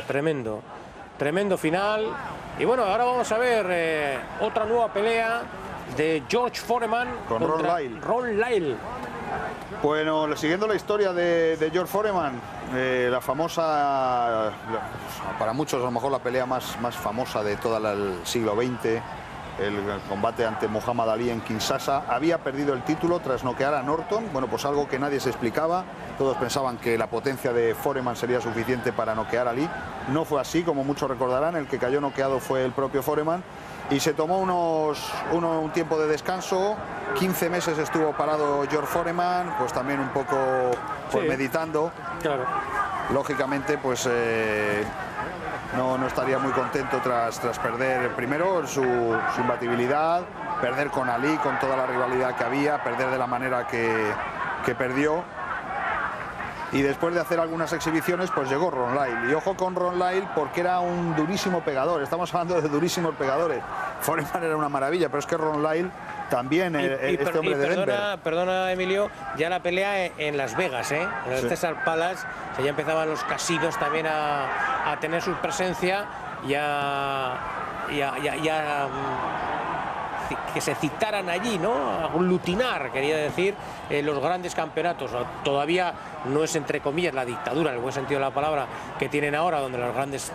tremendo. Tremendo final. Y bueno, ahora vamos a ver otra nueva pelea de George Foreman con contra Ron Lyle. Bueno, siguiendo la historia de George Foreman, la famosa, para muchos a lo mejor la pelea más famosa de todo el siglo XX, el combate ante Muhammad Ali en Kinshasa. Había perdido el título tras noquear a Norton. Bueno, pues algo que nadie se explicaba. Todos pensaban que la potencia de Foreman sería suficiente para noquear a Ali. No fue así, como muchos recordarán. El que cayó noqueado fue el propio Foreman. Y se tomó un tiempo de descanso. 15 meses estuvo parado George Foreman, pues también un poco pues, sí, meditando. Claro. Lógicamente, pues no estaría muy contento tras perder primero su imbatibilidad, perder con Ali, con toda la rivalidad que había, perder de la manera que perdió. Y después de hacer algunas exhibiciones, pues llegó Ron Lyle. Y ojo con Ron Lyle porque era un durísimo pegador. Estamos hablando de durísimos pegadores. Foreman era una maravilla, pero es que Ron Lyle también, este hombre de Denver. Perdona, Emilio, ya la pelea en Las Vegas, en el sí. César Palace, ya empezaban los casinos también a tener su presencia que se citaran allí, ¿no? A aglutinar, quería decir, los grandes campeonatos. Todavía no es, entre comillas, la dictadura, en el buen sentido de la palabra, que tienen ahora, donde los grandes,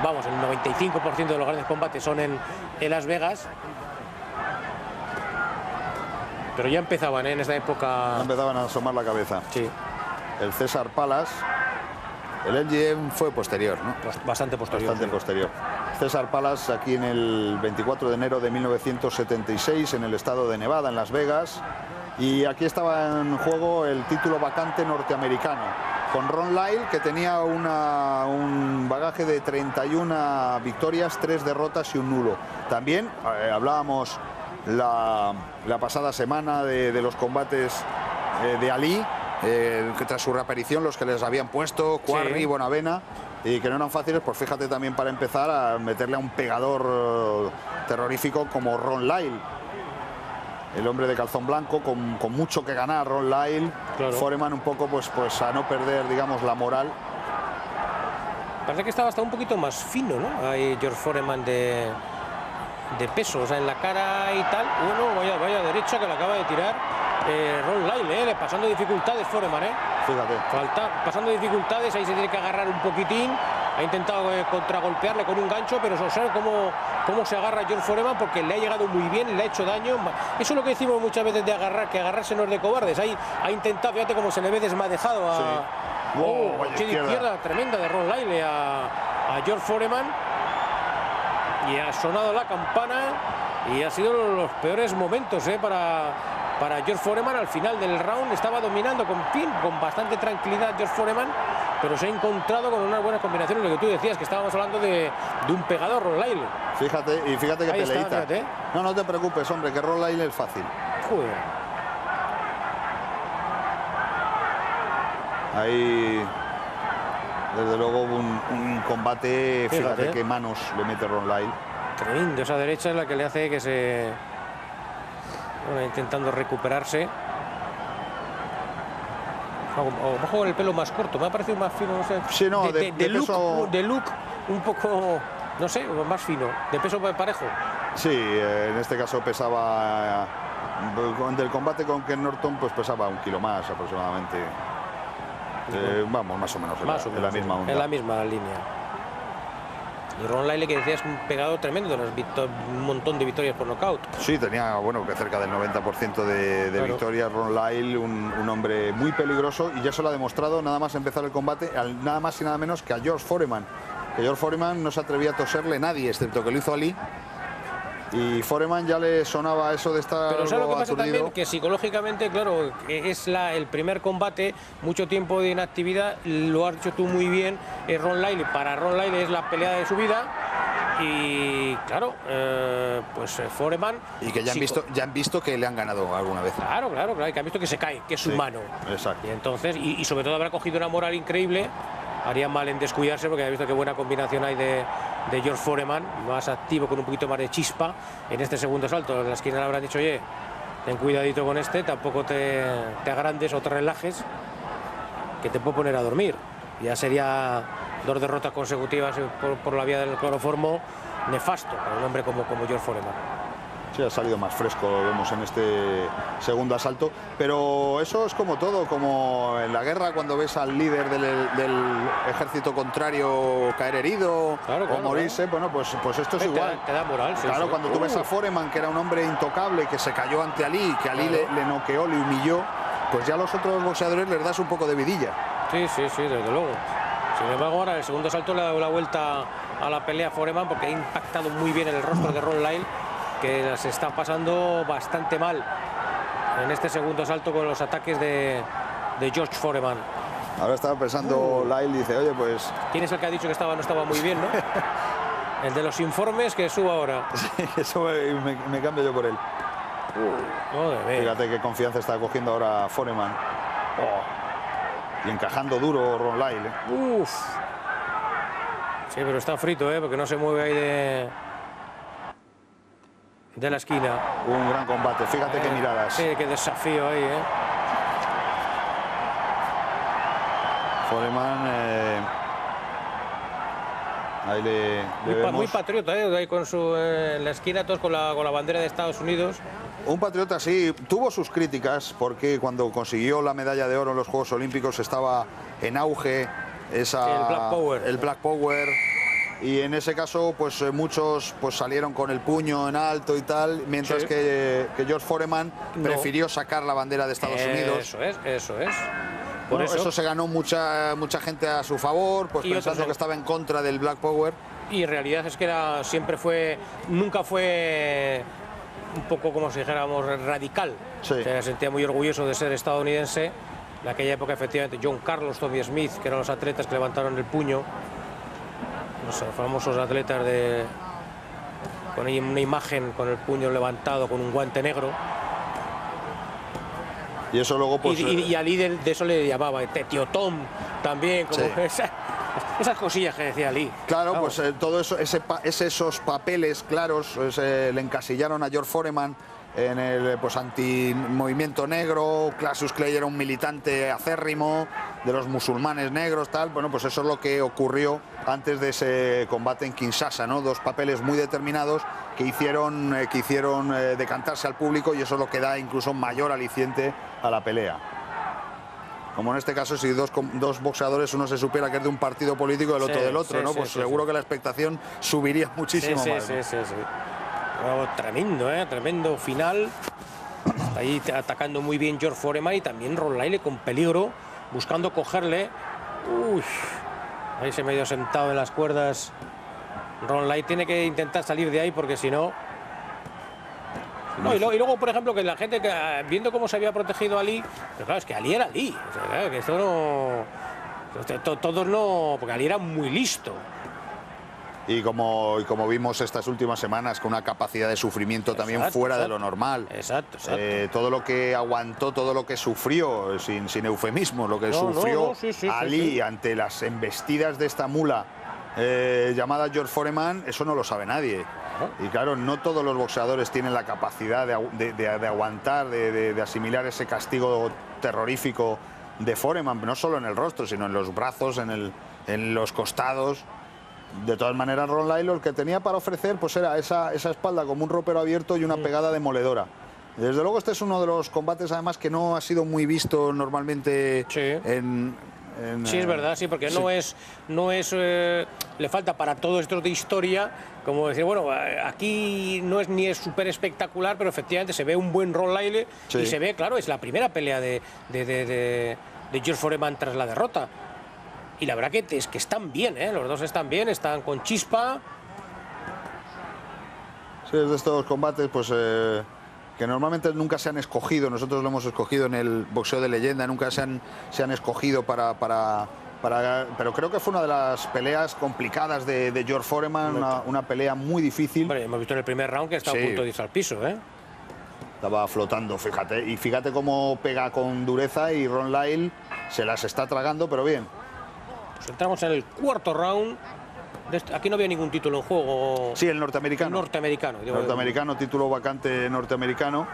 vamos, el 95% de los grandes combates son en Las Vegas. Pero ya empezaban, en esta época. Ya empezaban a asomar la cabeza. Sí. El César Palace. El MGM fue posterior, ¿no? Bastante posterior. Bastante sí. Posterior. César Palace, aquí en el 24 de enero de 1976, en el estado de Nevada, en Las Vegas. Y aquí estaba en juego el título vacante norteamericano, con Ron Lyle, que tenía un bagaje de 31 victorias, 3 derrotas y un nulo. También hablábamos la pasada semana de los combates de Ali, que tras su reaparición, los que les habían puesto, Quarry, sí. Bonavena, y que no eran fáciles, pues fíjate también para empezar a meterle a un pegador terrorífico como Ron Lyle. El hombre de calzón blanco, con mucho que ganar, Ron Lyle. Claro. Foreman un poco pues a no perder, digamos, la moral. Parece que estaba hasta un poquito más fino, ¿no? Hay George Foreman de peso, o sea, en la cara y tal. Bueno, vaya derecha que le acaba de tirar Ron Lyle, pasando dificultades Foreman, Fíjate. Pasando dificultades, ahí se tiene que agarrar un poquitín. Ha intentado contragolpearle con un gancho, pero ¿sabes cómo se agarra George Foreman? Porque le ha llegado muy bien, le ha hecho daño. Eso es lo que decimos muchas veces de agarrar, que agarrarse no es de cobardes. Ahí ha intentado, fíjate cómo se le ve desmadejado a... Sí. Izquierda tremenda de Ron Lyle a George Foreman. Y ha sonado la campana y ha sido los peores momentos para George Foreman. Al final del round estaba dominando con bastante tranquilidad George Foreman, pero se ha encontrado con unas buenas combinaciones. Lo que tú decías, que estábamos hablando de un pegador, Ron Lyle. Fíjate que ahí peleita. Está, fíjate. No te preocupes, hombre, que Ron Lyle es fácil. Joder. Ahí, desde luego, un combate. Fíjate qué manos le mete Ron Lyle. Tremendo, esa derecha es la que le hace que se... Bueno, intentando recuperarse. Ojo con el pelo más corto, me ha parecido más fino, no sé. Sí, no, de look un poco, no sé, más fino, de peso parejo. Sí, en este caso pesaba, del combate con Ken Norton, pues pesaba 1 kilo más aproximadamente. Vamos, más o menos, en la misma onda. En la misma línea. Y Ron Lyle, que decías, un pegador tremendo, un montón de victorias por nocaut. Sí, tenía, bueno, que cerca del 90% de claro. Victorias. Ron Lyle, un hombre muy peligroso, y ya se lo ha demostrado nada más empezar el combate, nada más y nada menos que a George Foreman. Que George Foreman no se atrevía a toserle nadie, excepto que lo hizo Ali. Y Foreman ya le sonaba eso de estar. Pero ¿sabes lo que pasa también? Que psicológicamente, claro, es el primer combate, mucho tiempo de inactividad, lo has dicho tú muy bien, Ron Lyle. Para Ron Lyle es la pelea de su vida. Y claro, pues Foreman. Y que ya han visto que le han ganado alguna vez. Claro, que han visto que se cae, que es humano. Exacto. Y entonces, y sobre todo habrá cogido una moral increíble. Haría mal en descuidarse, porque ha visto qué buena combinación hay de George Foreman, más activo, con un poquito más de chispa en este segundo salto. En la esquina le habrán dicho, oye, ten cuidadito con tampoco te agrandes o te relajes, que te puede poner a dormir. Ya sería 2 derrotas consecutivas por la vía del cloroformo, nefasto para un hombre como George Foreman. Sí, ha salido más fresco, lo vemos en este segundo asalto, pero eso es como todo, como en la guerra cuando ves al líder del ejército contrario caer herido o morirse, bueno, pues esto es igual. Te da moral. Claro, cuando tú ves a Foreman, que era un hombre intocable, que se cayó ante Ali, que Ali le noqueó, le humilló, pues ya a los otros boxeadores les das un poco de vidilla. Sí, desde luego. Sin embargo, ahora el segundo asalto le ha dado la vuelta a la pelea a Foreman porque ha impactado muy bien en el rostro de Ron Lyle, que se está pasando bastante mal en este segundo asalto con los ataques de George Foreman. Ahora estaba pensando Lyle, dice, oye, pues... ¿Quién es el que ha dicho que no estaba muy bien, no? El de los informes, que suba ahora. Sí, eso me cambio yo por él. Fíjate qué confianza está cogiendo ahora Foreman. Y encajando duro Ron Lyle. Sí, pero está frito, porque no se mueve ahí de la esquina. Un gran combate, fíjate qué miradas. Sí, qué desafío ahí, Foreman, ahí le vemos. Muy patriota, ahí con en la esquina, todos con la bandera de Estados Unidos. Un patriota, sí, tuvo sus críticas porque cuando consiguió la medalla de oro en los Juegos Olímpicos estaba en auge el Black Power. Y en ese caso, pues muchos pues salieron con el puño en alto y tal, mientras que George Foreman prefirió sacar la bandera de Estados Unidos. Eso es. Bueno, eso se ganó mucha gente a su favor, pues pensando que estaba en contra del Black Power. Y en realidad es que nunca fue un poco, como si dijéramos, radical. Sí. Se sentía muy orgulloso de ser estadounidense. En aquella época, efectivamente, John Carlos, Toby Smith, que eran los atletas que levantaron el puño. Los famosos atletas con una imagen con el puño levantado con un guante negro. Y eso luego pues... Y Ali de eso le llamaba Tío Tom también, como esas cosillas que decía Ali. Claro, pues todo eso, esos papeles claros le encasillaron a George Foreman en el anti-movimiento negro. Cassius Clay era un militante acérrimo de los musulmanes negros, tal. Bueno, pues eso es lo que ocurrió antes de ese combate en Kinshasa, ¿no? 2 papeles muy determinados que hicieron decantarse al público, y eso es lo que da incluso mayor aliciente a la pelea. Como en este caso, si dos boxeadores, uno se supiera que es de un partido político, el otro del otro, ¿no? Pues seguro que la expectación subiría muchísimo más. Sí. Tremendo final. Está ahí atacando muy bien George Foreman, y también Ron Lyle con peligro, buscando cogerle. Ahí se medio sentado en las cuerdas. Ron Lyle tiene que intentar salir de ahí, porque si no... y luego, por ejemplo, que la gente, viendo cómo se había protegido a Ali, pero claro, es que Ali era Ali. O sea, claro, que esto no... Todos no... Porque Ali era muy listo. Y como vimos estas últimas semanas, con una capacidad de sufrimiento también fuera de lo normal. Exacto. Todo lo que aguantó, todo lo que sufrió, sin eufemismo, lo que sufrió Ali ante las embestidas de esta mula llamada George Foreman, eso no lo sabe nadie. Y claro, no todos los boxeadores tienen la capacidad de aguantar, de asimilar ese castigo terrorífico de Foreman, no solo en el rostro, sino en los brazos, en los costados. De todas maneras, Ron Lyle lo que tenía para ofrecer pues era esa espalda como un ropero abierto y una pegada demoledora. Desde luego este es uno de los combates además que no ha sido muy visto normalmente Sí, es verdad, sí, porque no es le falta para todo esto de historia, como decir, bueno, aquí no es ni súper espectacular, pero efectivamente se ve un buen Ron Lyle y se ve, claro, es la primera pelea de George Foreman tras la derrota. Y la verdad que están bien, los dos están bien, están con chispa. Sí, es de estos combates pues que normalmente nunca se han escogido, nosotros lo hemos escogido en el boxeo de leyenda, nunca se han escogido pero creo que fue una de las peleas complicadas de George Foreman, una pelea muy difícil. Bueno, hemos visto en el primer round que está a punto de irse al piso, Estaba flotando, fíjate, y fíjate cómo pega con dureza, y Ron Lyle se las está tragando, pero bien. Pues entramos en el cuarto round. Aquí no había ningún título en juego. Sí, el norteamericano. Norteamericano, título vacante norteamericano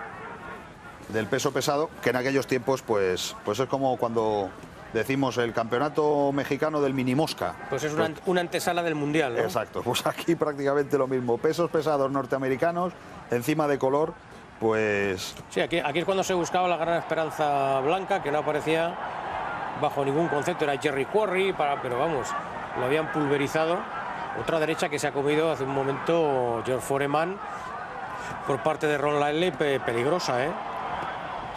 del peso pesado, que en aquellos tiempos pues es como cuando decimos el campeonato mexicano del mini mosca. Pues es una antesala del mundial, ¿no? Exacto, pues aquí prácticamente lo mismo. Pesos pesados norteamericanos, encima de color, pues... Sí, aquí es cuando se buscaba la gran esperanza blanca, que no aparecía bajo ningún concepto. Era Jerry Quarry, pero vamos, lo habían pulverizado. Otra derecha que se ha comido hace un momento George Foreman por parte de Ron Lively, peligrosa, ¿eh?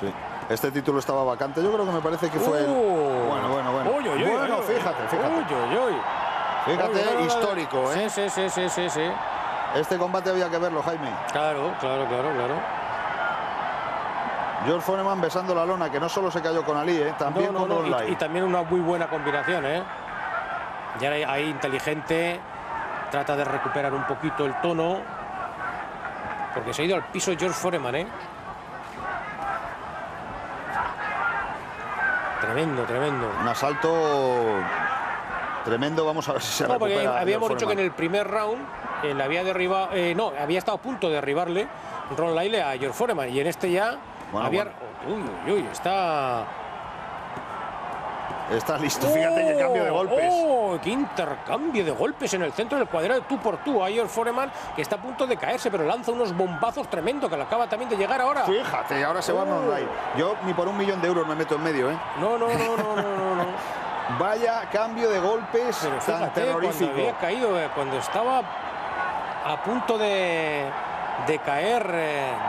Sí. Este título estaba vacante, yo creo que me parece que fue el... Bueno. Bueno, fíjate. Fíjate, histórico, ¿eh? Sí. Este combate había que verlo, Jaime. Claro. George Foreman besando la lona, que no solo se cayó con Ali, también con Ron Lively. Y también una muy buena combinación, ¿eh? Ya ahí inteligente, trata de recuperar un poquito el tono, porque se ha ido al piso George Foreman, ¿eh? Tremendo. Un asalto tremendo, vamos a ver si se recupera. Habíamos dicho que en el primer round le había derribado, había estado a punto de derribarle Ron Lively a George Foreman, y en este ya Uy, está listo, fíjate qué cambio de golpes. ¡Qué intercambio de golpes en el centro del cuadrado, tú por tú! A George Foreman, que está a punto de caerse, pero lanza unos bombazos tremendos, que le acaba también de llegar ahora. Fíjate, ahora se va Ron Lively. Yo ni por $1.000.000 me meto en medio, ¿eh? No. Vaya cambio de golpes, pero fíjate, tan terrorífico. Cuando había caído, cuando estaba a punto de caer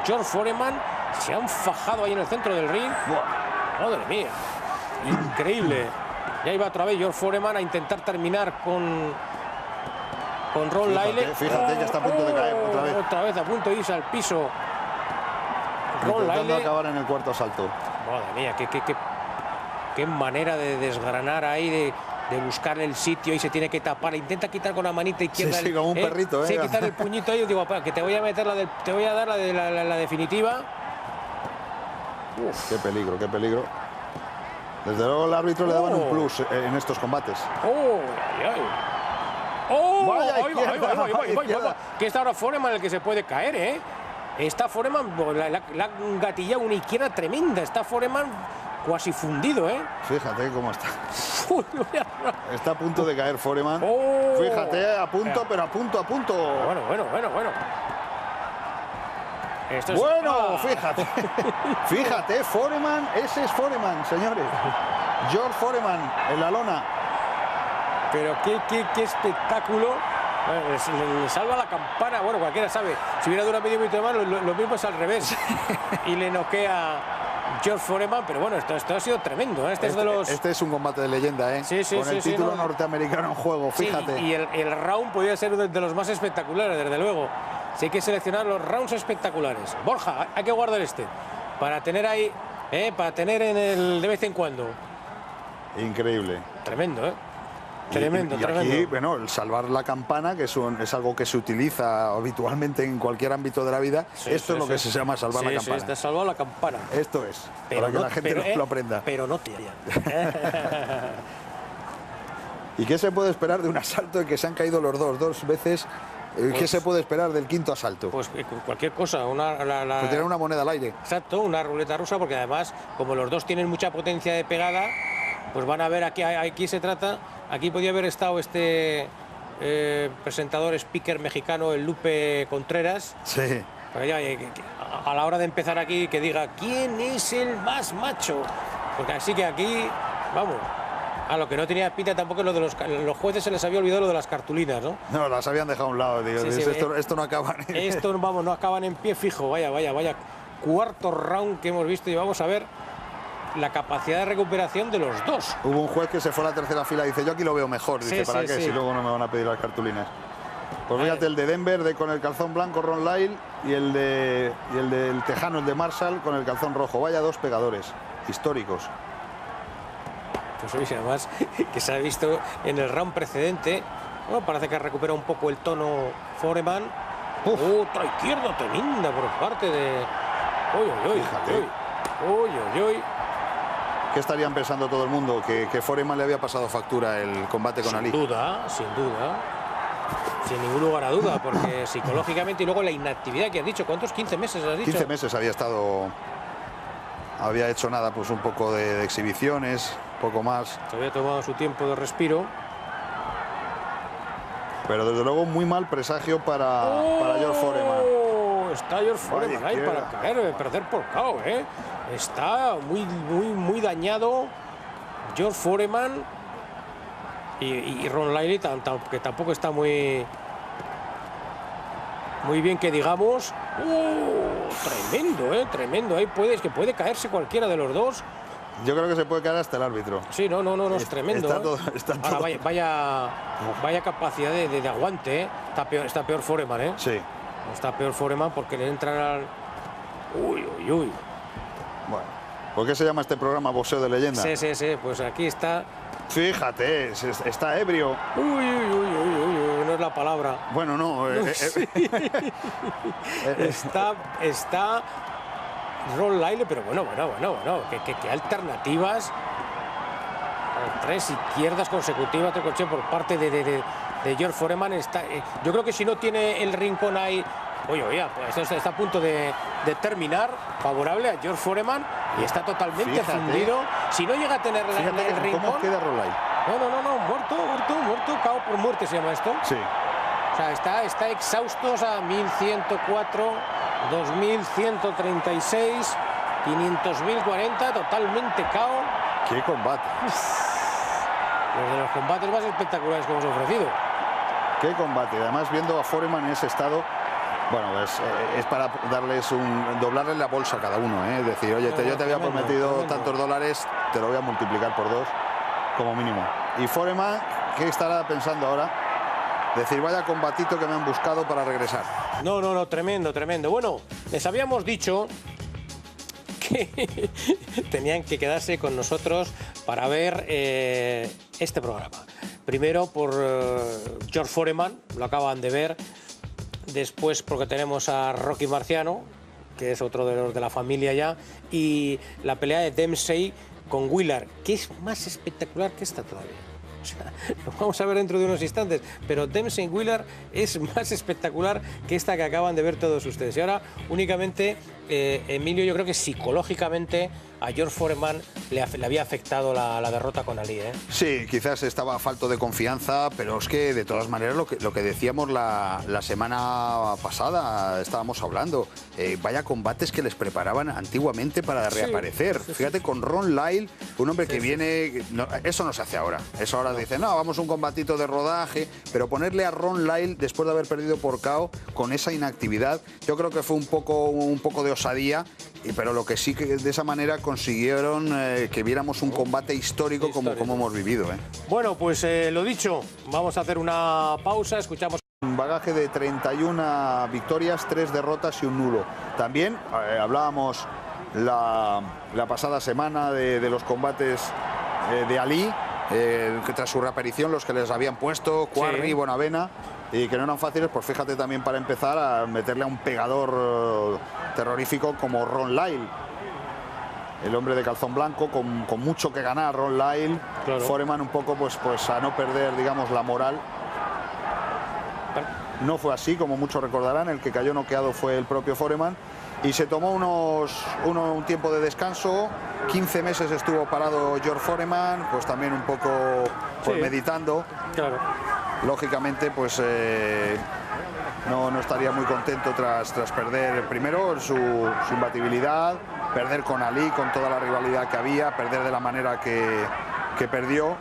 George Foreman, se han fajado ahí en el centro del ring. Madre mía, increíble. Ya iba otra vez George Foreman a intentar terminar con Ron Lively. Fíjate que está a punto de caer otra vez. Otra vez a punto de irse al piso. Ron Lively acabar en el cuarto asalto. Madre mía, qué manera de desgranar ahí, de buscar el sitio, y se tiene que tapar. Intenta quitar con la manita izquierda. Sí, como un perrito, ¿eh? Sí, quitar el puñito ahí. Digo, que te voy a meter te voy a dar la definitiva. Uf. Qué peligro. Desde luego el árbitro le daban un plus en estos combates. Vaya, que está ahora Foreman el que se puede caer, ¿eh? Está Foreman, la gatilla una izquierda tremenda. Está Foreman cuasi fundido, ¿eh? Fíjate cómo está. Está a punto de caer Foreman. Fíjate, a punto, pero a punto. Bueno. Fíjate, Foreman, ese es Foreman, señores. George Foreman en la lona. Pero qué espectáculo. Le salva la campana. Bueno, cualquiera sabe, si hubiera durado medio minuto más, lo mismo es al revés. Y le noquea George Foreman, pero bueno, esto ha sido tremendo, ¿eh? Este es un combate de leyenda, ¿eh? Sí, con el título norteamericano en juego, fíjate. Sí, y el round podría ser de los más espectaculares, desde luego. Sí, hay que seleccionar los rounds espectaculares. Borja, hay que guardar para tener ahí, para tener de vez en cuando. Increíble. Tremendo, ¿eh? Tremendo. Aquí, bueno, el salvar la campana, que es algo que se utiliza habitualmente en cualquier ámbito de la vida. Esto es lo que se llama salvar la campana. Sí, te ha salvado la campana. Esto es, para que la gente lo aprenda. Pero no te hayan. ¿Y qué se puede esperar de un asalto en que se han caído los dos veces? ¿Qué se puede esperar del quinto asalto? Pues cualquier cosa. Pues tirar una moneda al aire. Exacto, una ruleta rusa, porque además, como los dos tienen mucha potencia de pegada, pues van a ver aquí se trata. Aquí podía haber estado este presentador, speaker mexicano, el Lupe Contreras. Sí. A la hora de empezar aquí, que diga ¿quién es el más macho? Porque así que aquí, vamos. A lo que no tenía pinta tampoco lo de los jueces, se les había olvidado lo de las cartulinas, ¿no? No, las habían dejado a un lado, digo. Esto no acaba. Esto, vamos, no acaban en pie fijo. Vaya. Cuarto round que hemos visto, y vamos a ver la capacidad de recuperación de los dos. Hubo un juez que se fue a la tercera fila y dice, yo aquí lo veo mejor. Dice, ¿para qué? Si luego no me van a pedir las cartulinas. Pues fíjate, el de Denver con el calzón blanco, Ron Lively, y el del tejano, el de Marshall, con el calzón rojo. Vaya dos pegadores históricos. Pues además que se ha visto en el round precedente. Bueno, parece que ha recuperado un poco el tono Foreman. Otra izquierda tremenda por parte de... ¿Qué estarían pensando todo el mundo? Que Foreman le había pasado factura el combate con Ali. Sin duda. Sin ningún lugar a duda, porque psicológicamente, y luego la inactividad que has dicho. ¿Cuántos? 15 meses has dicho. 15 meses había estado... Había hecho nada, pues un poco de exhibiciones. poco más. Se había tomado su tiempo de respiro. Pero desde luego muy mal presagio para George Foreman. Está George Foreman ahí para caer, perder por KO, ¿eh? Está muy dañado George Foreman. Y Ron Lyle, que tampoco está muy bien, que digamos. Tremendo, tremendo. Ahí puede caerse cualquiera de los dos. Yo creo que se puede caer hasta el árbitro. Sí, no, es tremendo. Está todo. Ahora, vaya capacidad de aguante, ¿eh? Está peor Foreman, ¿eh? Sí. Está peor Foreman porque le entran al... Uy. Bueno, ¿por qué se llama este programa Boxeo de Leyenda? Sí, pues aquí está... Fíjate, está ebrio. Uy, no es la palabra. Bueno, no. Sí. Está Ron Lyle, pero bueno. ¿Qué alternativas? 3 izquierdas consecutivas por parte de George Foreman. Yo creo que si no tiene el rincón ahí... Oye, pues esto está a punto de terminar, favorable a George Foreman, y está totalmente fundido. Si no llega a tener el rincón... ¿Cómo queda Ron Lyle? No, muerto, KO por muerte se llama esto. Sí. O sea, está exhaustos a 1104, 2136, 500.040, totalmente KO. ¡Qué combate! Uno de los combates más espectaculares que hemos ofrecido. ¡Qué combate! Además, viendo a Foreman en ese estado... Bueno, es para doblarle la bolsa a cada uno, ¿eh? Es decir, oye, yo te había prometido tantos dólares, te lo voy a multiplicar por 2, como mínimo. Y Foreman, ¿qué estará pensando ahora? Decir, vaya combatito que me han buscado para regresar. No, tremendo. Bueno, les habíamos dicho que tenían que quedarse con nosotros para ver este programa. Primero por George Foreman, lo acaban de ver. Después porque tenemos a Rocky Marciano, que es otro de los de la familia ya, y la pelea de Dempsey con Willard, que es más espectacular que esta todavía. O sea, lo vamos a ver dentro de unos instantes, pero Dempsey Willard es más espectacular que esta que acaban de ver todos ustedes. Y ahora únicamente, Emilio, yo creo que psicológicamente a George Foreman le había afectado la derrota con Ali, ¿eh? Sí, quizás estaba falto de confianza, pero es que de todas maneras lo que decíamos la semana pasada, estábamos hablando, vaya combates que les preparaban antiguamente para reaparecer. Sí. Fíjate, con Ron Lyle, un hombre que viene... No, eso no se hace ahora. Eso ahora dice, no, vamos a un combatito de rodaje, pero ponerle a Ron Lyle después de haber perdido por KO con esa inactividad, yo creo que fue un poco de osadía, pero lo que sí que de esa manera consiguieron que viéramos un combate histórico como hemos vivido. Bueno, pues lo dicho, vamos a hacer una pausa, escuchamos. Un bagaje de 31 victorias, 3 derrotas y un nulo. También hablábamos la pasada semana de los combates de Ali, que tras su reaparición los que les habían puesto, Quarry y Bonavena, y que no eran fáciles, pues fíjate también para empezar a meterle a un pegador terrorífico como Ron Lyle. El hombre de calzón blanco, con mucho que ganar, Ron Lyle. Claro. Foreman un poco pues a no perder, digamos, la moral. No fue así, como muchos recordarán, el que cayó noqueado fue el propio Foreman. Y se tomó un tiempo de descanso, 15 meses estuvo parado George Foreman, pues también un poco meditando. Claro. Lógicamente, pues no estaría muy contento tras perder primero su imbatibilidad, perder con Ali, con toda la rivalidad que había, perder de la manera que perdió.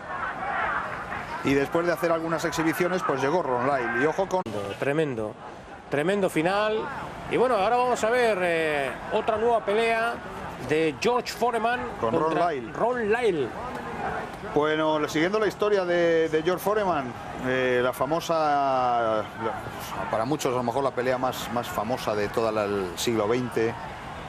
Y después de hacer algunas exhibiciones, pues llegó Ron Lyle. Y ojo con... Tremendo final. Y bueno, ahora vamos a ver otra nueva pelea de George Foreman con Ron Lyle. Bueno, siguiendo la historia de George Foreman, la famosa, para muchos a lo mejor la pelea más famosa de todo el siglo XX,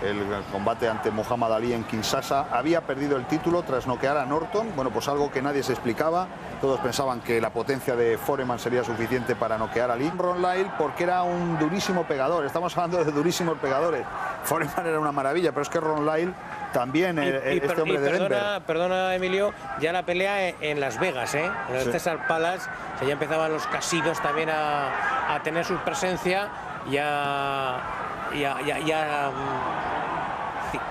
el combate ante Muhammad Ali en Kinshasa. Había perdido el título tras noquear a Norton. Bueno, pues algo que nadie se explicaba. Todos pensaban que la potencia de Foreman sería suficiente para noquear a Ali. Ron Lyle, porque era un durísimo pegador. Estamos hablando de durísimos pegadores. Foreman era una maravilla, pero es que Ron Lyle también, este hombre de Denver. Perdona, Emilio, ya la pelea en Las Vegas, en el César Palace, ya empezaban los casinos también a tener su presencia y a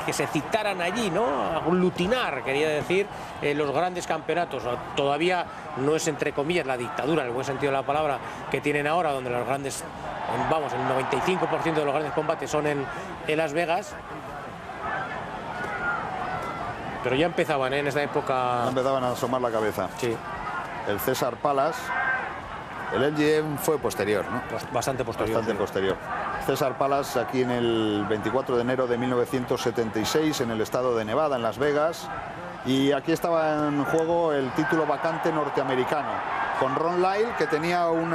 que se citaran allí, ¿no? Aglutinar, quería decir, los grandes campeonatos. Todavía no es, entre comillas, la dictadura, en el buen sentido de la palabra, que tienen ahora, donde los grandes, vamos, el 95% de los grandes combates son en Las Vegas. Pero ya empezaban, en esta época. Ya empezaban a asomar la cabeza. Sí. El César Palace. El MGM fue posterior, ¿no? Bastante posterior. Bastante posterior. César Palace aquí en el 24 de enero de 1976 en el estado de Nevada, en Las Vegas. Y aquí estaba en juego el título vacante norteamericano, con Ron Lyle, que tenía un